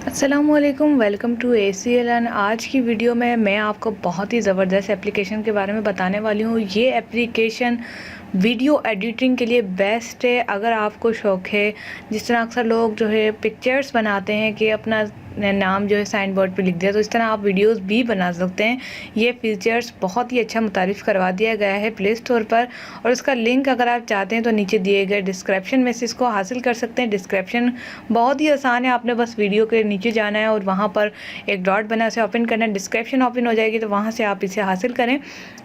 अस्सलामुअलैकुम, welcome to ACLN। आज की वीडियो में मैं आपको बहुत ही ज़बरदस्त एप्लीकेशन के बारे में बताने वाली हूँ। ये एप्लीकेशन वीडियो एडिटिंग के लिए बेस्ट है अगर आपको शौक़ है। जिस तरह अक्सर लोग जो है पिक्चर्स बनाते हैं कि अपना नाम जो है साइन बोर्ड पे लिख दिया, तो इस तरह आप वीडियोस भी बना सकते हैं। ये फीचर्स बहुत ही अच्छा मुतारिफ़ करवा दिया गया है प्ले स्टोर पर, और इसका लिंक अगर आप चाहते हैं तो नीचे दिए गए डिस्क्रिप्शन में से इसको हासिल कर सकते हैं। डिस्क्रिप्शन बहुत ही आसान है, आपने बस वीडियो के नीचे जाना है और वहाँ पर एक डॉट बना उसे ओपन करना है। डिस्क्रिप्शन ओपन हो जाएगी तो वहाँ से आप इसे हासिल करें।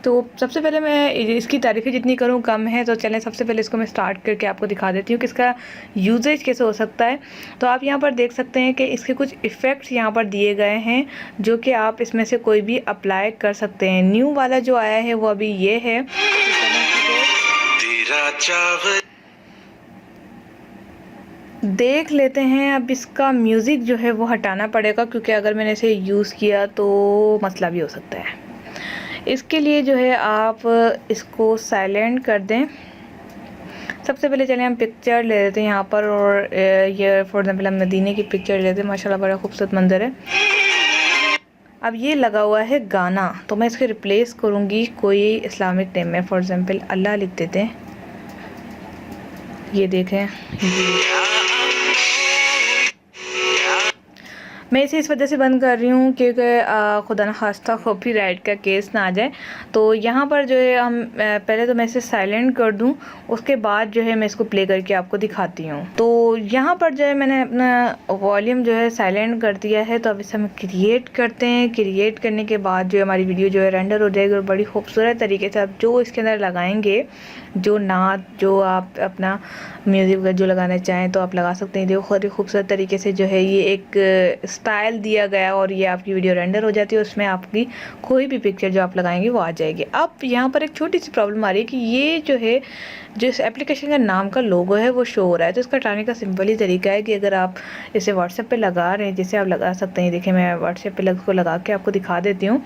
तो सबसे पहले मैं इसकी तारीफ़ें जितनी करूँ कम है, तो चलें सबसे पहले इसको मैं स्टार्ट करके आपको दिखा देती हूँ कि इसका यूजेज कैसे हो सकता है। तो आप यहाँ पर देख सकते हैं कि इसके कुछ इफ़ेक्ट्स यहाँ पर दिए गए हैं जो कि आप इसमें से कोई भी अप्लाई कर सकते हैं। न्यू वाला जो आया है वो अभी ये है। देख लेते हैं। अब इसका म्यूज़िक जो है वो हटाना पड़ेगा क्योंकि अगर मैंने इसे यूज़ किया तो मसला भी हो सकता है। इसके लिए जो है आप इसको साइलेंट कर दें। सबसे पहले चलें हम पिक्चर ले लेते हैं यहाँ पर, और ये फॉर एग्जाम्पल हम मदीने की पिक्चर लेते हैं। माशाल्लाह बड़ा खूबसूरत मंजर है। अब ये लगा हुआ है गाना, तो मैं इसके रिप्लेस करूँगी कोई इस्लामिक नेम में। फॉर एग्जाम्पल अल्लाह लिख देते हैं। ये देखें, मैं इसे इस वजह से बंद कर रही हूँ क्योंकि खुदा न खास्ता कॉपीराइट का केस ना आ जाए। तो यहाँ पर जो है हम पहले तो मैं इसे साइलेंट कर दूँ, उसके बाद जो है मैं इसको प्ले करके आपको दिखाती हूँ। तो यहाँ पर जो है मैंने अपना वॉल्यूम जो है साइलेंट कर दिया है। तो अब इसे हम क्रिएट करते हैं। क्रिएट करने के बाद जो हमारी वीडियो जो है रेंडर हो जाएगी और बड़ी खूबसूरत तरीके से आप जो इसके अंदर लगाएंगे, जो नात जो आप अपना म्यूज़िक जो लगाना चाहें तो आप लगा सकते हैं। देखो बड़ी खूबसूरत तरीके से जो है ये एक स्टाइल दिया गया और ये आपकी वीडियो रेंडर हो जाती है। उसमें आपकी कोई भी पिक्चर जो आप लगाएंगे वो आ जाएगी। अब यहाँ पर एक छोटी सी प्रॉब्लम आ रही है कि ये जो है जिस एप्लीकेशन का नाम का लोगो है वो शो हो रहा है। तो इसका हटाने का सिंपल ही तरीका है कि अगर आप इसे व्हाट्सएप पे लगा रहे हैं, जैसे आप लगा सकते हैं। देखिए मैं व्हाट्सएप पे को लगा के आपको दिखा देती हूँ।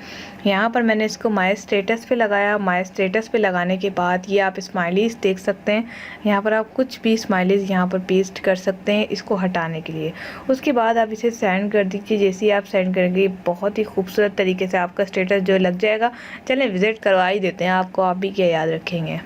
यहाँ पर मैंने इसको माई स्टेटस पे लगाया। माई स्टेटस पे लगाने के बाद ये आप स्माइलीज़ देख सकते हैं। यहाँ पर आप कुछ भी स्माइलीज़ यहाँ पर पेस्ट कर सकते हैं इसको हटाने के लिए। उसके बाद आप इसे सेंड कर दीजिए। जैसे ही आप सेंड करेंगे बहुत ही खूबसूरत तरीके से आपका स्टेटस जो लग जाएगा। चलें विज़िट करवा ही देते हैं आपको, आप भी क्या याद रखेंगे।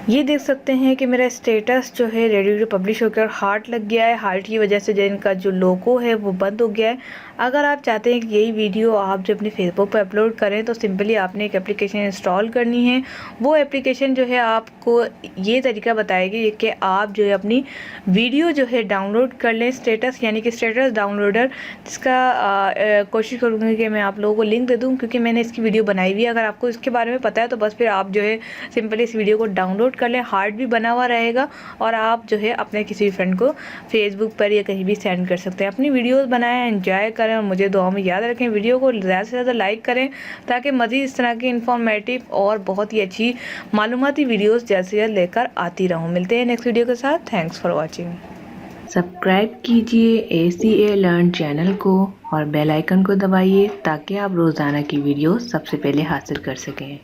ये देख सकते हैं कि मेरा स्टेटस जो है रेडी टू पब्लिश होकर हार्ट लग गया है। हार्ट की वजह से जो इनका जो लोगो है वो बंद हो गया है। अगर आप चाहते हैं कि यही वीडियो आप जो अपने फेसबुक पर अपलोड करें तो सिंपली आपने एक एप्लीकेशन इंस्टॉल करनी है। वो एप्लीकेशन जो है आपको ये तरीका बताएगी कि आप जो है अपनी वीडियो जो है डाउनलोड कर लें। स्टेटस यानी कि स्टेटस डाउनलोडर, जिसका कोशिश करूँगी कि मैं आप लोगों को लिंक दे दूँ क्योंकि मैंने इसकी वीडियो बनाई हुई है। अगर आपको इसके बारे में पता है तो बस फिर आप जो है सिंपली इस वीडियो को डाउनलोड कर लें। हार्ट भी बना हुआ रहेगा और आप जो है अपने किसी फ्रेंड को फेसबुक पर या कहीं भी सेंड कर सकते हैं। अपनी वीडियोस बनाएं, एंजॉय करें और मुझे दुआ में याद रखें। वीडियो को ज़्यादा से ज़्यादा लाइक करें ताकि मज़ीद इस तरह की इंफॉर्मेटिव और बहुत ही अच्छी मालूमाती वीडियोस जल्द से जल्द लेकर आती रहूँ। मिलते हैं नेक्स्ट वीडियो के साथ। Thanks for watching. सब्सक्राइब कीजिए ACLN चैनल को और बेल आइकन को दबाइए ताकि आप रोज़ाना की वीडियो सबसे पहले हासिल कर सकें।